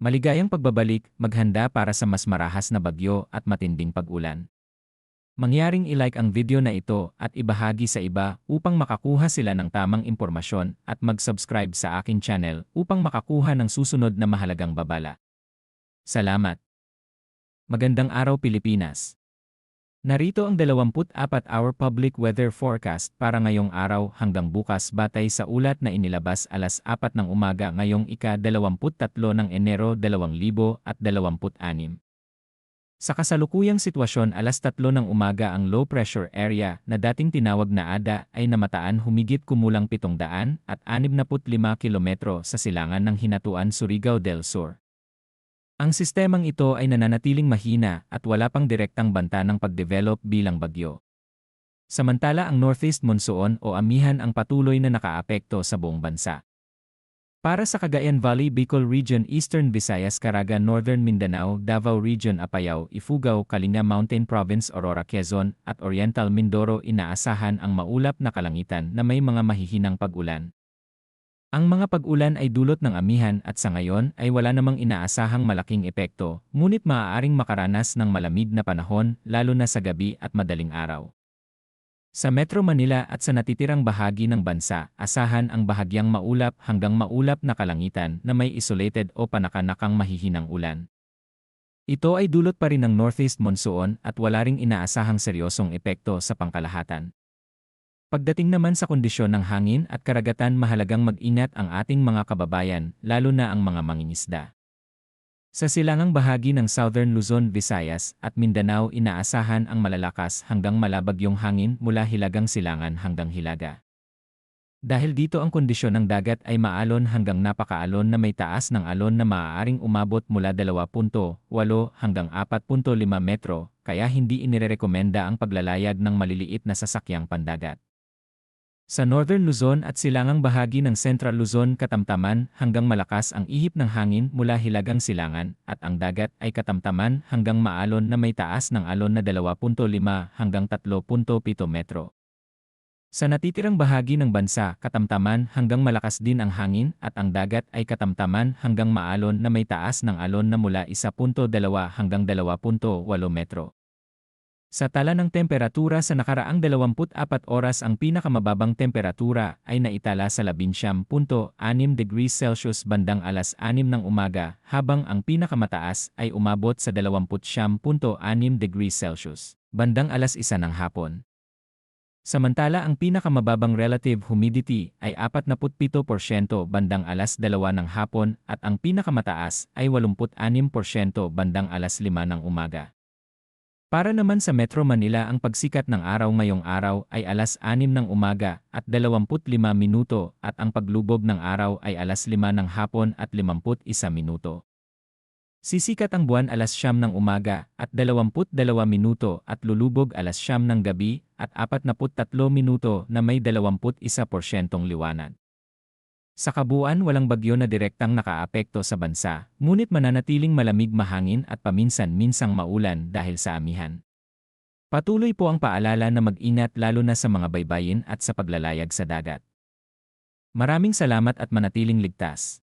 Maligayang pagbabalik, maghanda para sa mas marahas na bagyo at matinding pag-ulan. Mangyaring i-like ang video na ito at ibahagi sa iba upang makakuha sila ng tamang impormasyon at mag-subscribe sa aking channel upang makakuha ng susunod na mahalagang babala. Salamat! Magandang araw Pilipinas! Narito ang 24-hour public weather forecast para ngayong araw hanggang bukas batay sa ulat na inilabas alas 4 ng umaga ngayong ika-23 ng Enero 2026. Sa kasalukuyang sitwasyon alas 3 ng umaga ang low pressure area na dating tinawag na ADA ay namataan humigit kumulang 765 kilometro sa silangan ng Hinatuan Surigao del Sur. Ang sistemang ito ay nananatiling mahina at wala pang direktang banta ng pag-develop bilang bagyo. Samantala ang Northeast Monsoon o amihan ang patuloy na nakaapekto sa buong bansa. Para sa Cagayan Valley, Bicol Region, Eastern Visayas, Caraga, Northern Mindanao, Davao Region, Apayao, Ifugao, Kalinga Mountain Province, Aurora, Quezon, at Oriental Mindoro inaasahan ang maulap na kalangitan na may mga mahihinang pag-ulan. Ang mga pag-ulan ay dulot ng amihan at sa ngayon ay wala namang inaasahang malaking epekto, ngunit maaaring makaranas ng malamig na panahon lalo na sa gabi at madaling araw. Sa Metro Manila at sa natitirang bahagi ng bansa, asahan ang bahagyang maulap hanggang maulap na kalangitan na may isolated o panakanakang mahihinang ulan. Ito ay dulot pa rin ng Northeast Monsoon at wala ring inaasahang seryosong epekto sa pangkalahatan. Pagdating naman sa kondisyon ng hangin at karagatan, mahalagang mag-ingat ang ating mga kababayan, lalo na ang mga mangingisda. Sa silangang bahagi ng Southern Luzon, Visayas at Mindanao inaasahan ang malalakas hanggang malabagyong hangin mula Hilagang Silangan hanggang Hilaga. Dahil dito ang kondisyon ng dagat ay maalon hanggang napakaalon na may taas ng alon na maaaring umabot mula 2.8 hanggang 4.5 metro, kaya hindi inirekomenda ang paglalayag ng maliliit na sasakyang pandagat. Sa Northern Luzon at silangang bahagi ng Central Luzon, katamtaman hanggang malakas ang ihip ng hangin mula Hilagang Silangan at ang dagat ay katamtaman hanggang maalon na may taas ng alon na 2.5 hanggang 3.7 metro. Sa natitirang bahagi ng bansa, katamtaman hanggang malakas din ang hangin at ang dagat ay katamtaman hanggang maalon na may taas ng alon na mula 1.2 hanggang 2.8 metro. Sa tala ng temperatura sa nakaraang 24 oras, ang pinakamababang temperatura ay naitala sa 11.6 degrees Celsius bandang alas 6 ng umaga, habang ang pinakamataas ay umabot sa 20.6 degrees Celsius bandang alas 1 ng hapon. Samantala ang pinakamababang relative humidity ay 47% bandang alas 2 ng hapon at ang pinakamataas ay 86% bandang alas 5 ng umaga. Para naman sa Metro Manila, ang pagsikat ng araw ngayong araw ay alas 6 ng umaga at 25 minuto at ang paglubog ng araw ay alas 5 ng hapon at 51 minuto. Sisikat ang buwan alas 9 ng umaga at 22 minuto at lulubog alas 9 ng gabi at 43 minuto na may 21% liwanag. Sa kabuuan, walang bagyo na direktang nakaapekto sa bansa, ngunit mananatiling malamig, mahangin at paminsan-minsang maulan dahil sa amihan. Patuloy po ang paalala na mag-ingat lalo na sa mga baybayin at sa paglalayag sa dagat. Maraming salamat at manatiling ligtas.